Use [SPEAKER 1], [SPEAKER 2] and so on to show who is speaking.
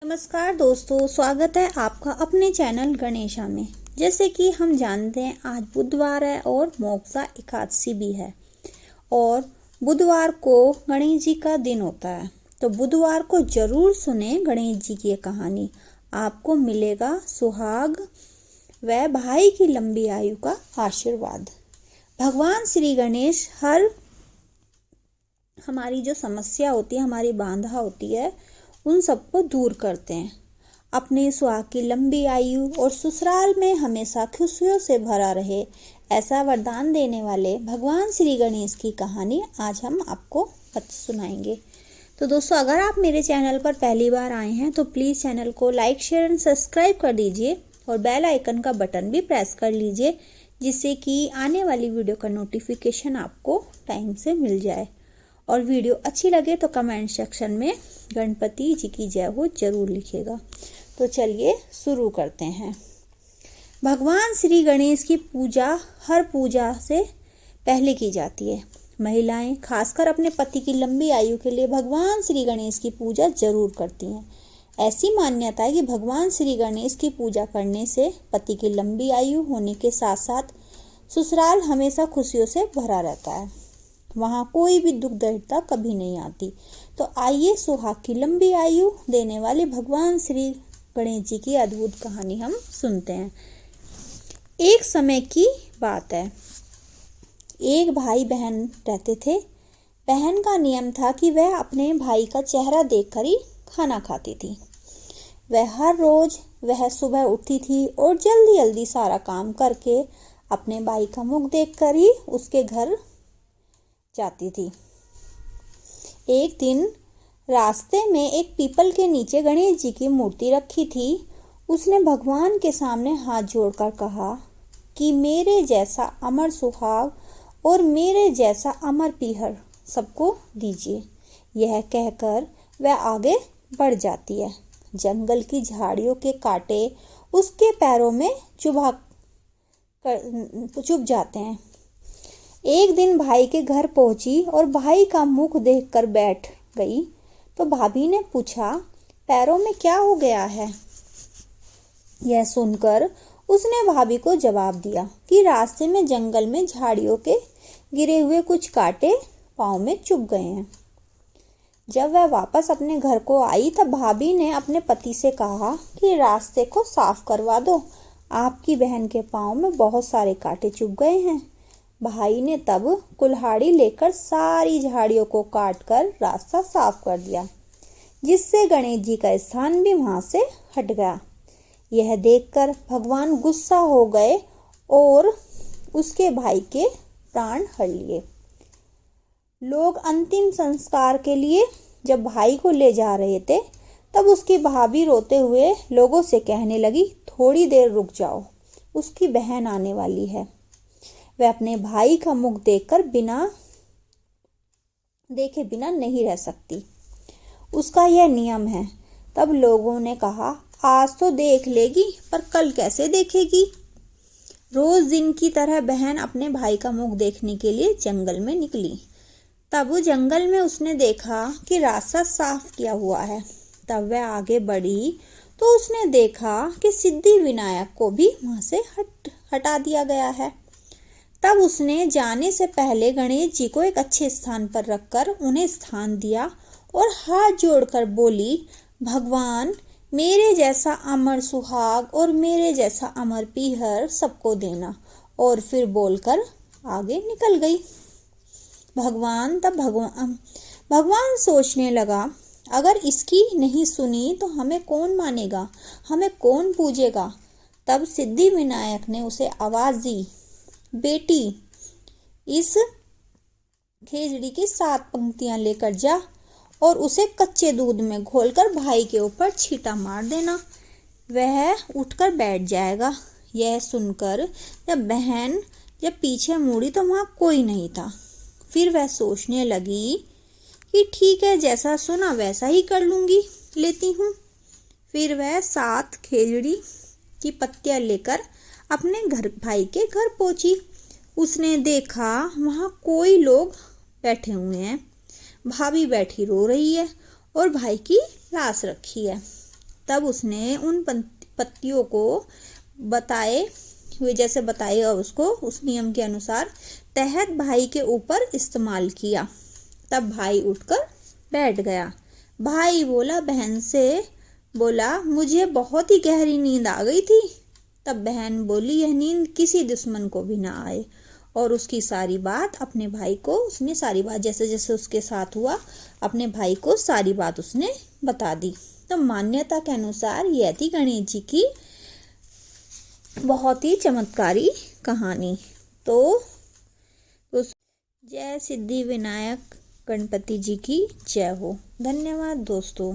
[SPEAKER 1] नमस्कार दोस्तों, स्वागत है आपका अपने चैनल गणेशा में। जैसे कि हम जानते हैं आज बुधवार है और मोक्षा एकादशी भी है और बुधवार को गणेश जी का दिन होता है। तो बुधवार को जरूर सुने गणेश जी की ये कहानी, आपको मिलेगा सुहाग व भाई की लंबी आयु का आशीर्वाद। भगवान श्री गणेश हर हमारी जो समस्या होती है, हमारी बाधा होती है, उन सबको दूर करते हैं। अपने सुहाग की लंबी आयु और ससुराल में हमेशा खुशियों से भरा रहे, ऐसा वरदान देने वाले भगवान श्री गणेश की कहानी आज हम आपको सुनाएंगे। तो दोस्तों, अगर आप मेरे चैनल पर पहली बार आए हैं तो प्लीज़ चैनल को लाइक, शेयर एंड सब्सक्राइब कर दीजिए और बेल आइकन का बटन भी प्रेस कर लीजिए, जिससे कि आने वाली वीडियो का नोटिफिकेशन आपको टाइम से मिल जाए। और वीडियो अच्छी लगे तो कमेंट सेक्शन में गणपति जी की जय हो जरूर लिखिएगा। तो चलिए शुरू करते हैं। भगवान श्री गणेश की पूजा हर पूजा से पहले की जाती है। महिलाएं खासकर अपने पति की लंबी आयु के लिए भगवान श्री गणेश की पूजा जरूर करती हैं। ऐसी मान्यता है कि भगवान श्री गणेश की पूजा करने से पति की लंबी आयु होने के साथ साथ ससुराल हमेशा खुशियों से भरा रहता है, वहाँ कोई भी दुख दरिद्रता कभी नहीं आती। तो आइए सुहाग की लंबी आयु देने वाले भगवान श्री गणेश जी की अद्भुत कहानी हम सुनते हैं। एक समय की बात है, एक भाई बहन रहते थे। बहन का नियम था कि वह अपने भाई का चेहरा देखकर ही खाना खाती थी। वह सुबह उठती थी और जल्दी जल्दी सारा काम करके अपने भाई का मुख देखकर ही उसके घर जाती थी। एक दिन रास्ते में एक पीपल के नीचे गणेश जी की मूर्ति रखी थी। उसने भगवान के सामने हाथ जोड़कर कहा कि मेरे जैसा अमर सुहाग और मेरे जैसा अमर पीहर सबको दीजिए। यह कहकर वह आगे बढ़ जाती है। जंगल की झाड़ियों के कांटे उसके पैरों में चुभ जाते हैं। एक दिन भाई के घर पहुंची और भाई का मुख देखकर बैठ गई तो भाभी ने पूछा, पैरों में क्या हो गया है? यह सुनकर उसने भाभी को जवाब दिया कि रास्ते में जंगल में झाड़ियों के गिरे हुए कुछ कांटे पाँव में चुभ गए हैं। जब वह वापस अपने घर को आई तब भाभी ने अपने पति से कहा कि रास्ते को साफ करवा दो, आपकी बहन के पाँव में बहुत सारे कांटे चुभ गए हैं। भाई ने तब कुल्हाड़ी लेकर सारी झाड़ियों को काटकर रास्ता साफ कर दिया, जिससे गणेश जी का स्थान भी वहां से हट गया। यह देखकर भगवान गुस्सा हो गए और उसके भाई के प्राण हर लिए। लोग अंतिम संस्कार के लिए जब भाई को ले जा रहे थे तब उसकी भाभी रोते हुए लोगों से कहने लगी, थोड़ी देर रुक जाओ, उसकी बहन आने वाली है। वह अपने भाई का मुख देखकर बिना देखे बिना नहीं रह सकती, उसका यह नियम है। तब लोगों ने कहा, आज तो देख लेगी पर कल कैसे देखेगी? रोज दिन की तरह बहन अपने भाई का मुख देखने के लिए जंगल में निकली। तब जंगल में उसने देखा कि रास्ता साफ किया हुआ है। तब वह आगे बढ़ी तो उसने देखा कि सिद्धि विनायक को भी वहां से हटा दिया गया है। तब उसने जाने से पहले गणेश जी को एक अच्छे स्थान पर रखकर उन्हें स्थान दिया और हाथ जोड़कर बोली, भगवान मेरे जैसा अमर सुहाग और मेरे जैसा अमर पीहर सबको देना। और फिर बोलकर आगे निकल गई। भगवान सोचने लगा, अगर इसकी नहीं सुनी तो हमें कौन मानेगा, हमें कौन पूजेगा? तब सिद्धि विनायक ने उसे आवाज दी, बेटी इस खेजड़ी की 7 पंक्तियां लेकर जा और उसे कच्चे दूध में घोलकर भाई के ऊपर छींटा मार देना, वह उठकर बैठ जाएगा। यह सुनकर जब पीछे मुड़ी तो वहां कोई नहीं था। फिर वह सोचने लगी कि ठीक है, जैसा सुना वैसा ही कर लेती हूँ। फिर वह 7 खेजड़ी की पत्तियां लेकर अपने भाई के घर पहुंची। उसने देखा वहां कोई लोग बैठे हुए हैं, भाभी बैठी रो रही है और भाई की लाश रखी है। तब उसने उन पत्तियों को बताए हुए जैसे बताया उसको उस नियम के अनुसार तहत भाई के ऊपर इस्तेमाल किया। तब भाई उठकर बैठ गया। भाई बोला बहन से बोला मुझे बहुत ही गहरी नींद आ गई थी। तब बहन बोली यह नींद किसी दुश्मन को भी ना आए, और उसकी सारी बात अपने भाई को उसने सारी बात जैसे जैसे उसके साथ हुआ अपने भाई को सारी बात उसने बता दी। तो मान्यता के अनुसार ये थी गणेश जी की बहुत ही चमत्कारी कहानी। तो जय सिद्धि विनायक गणपति जी की जय हो। धन्यवाद दोस्तों।